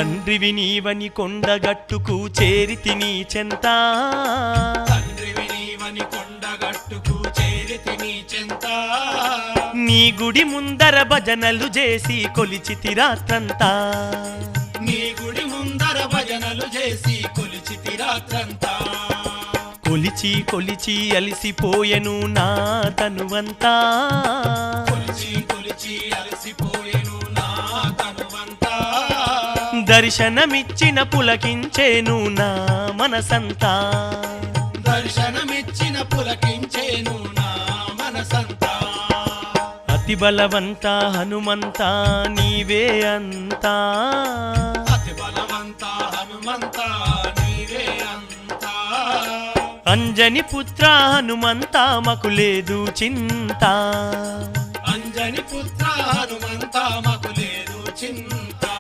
తండ్రివి నీవని కొండగట్టుకు చేరితి నీ చెంత తండ్రివి నీవని కొండగట్టుకు చేరితి నీ చెంత నీ గుడి ముందర భజనలు చేసి కొలిచితి రాత్రంతా నీ గుడి ముందర భజనలు చేసి కొలిచితి రాత్రంతా కొలిచి కొలిచి అలిసిపోయెను నా తనువంతా కొలిచి కొలిచి అలసిపోయెను నా తనువంతా దర్శనమిచ్చిన పులకించేను నా మనసంతా దర్శనమిచ్చిన పులకించేను నా మనసంతా అతి బలవంత హనుమంత నీవే అంతా అతి బలవంత హనుమంత నీవే అంతా అంజని పుత్ర హనుమంత మకు లేదు చింత అంజని పుత్ర హనుమంత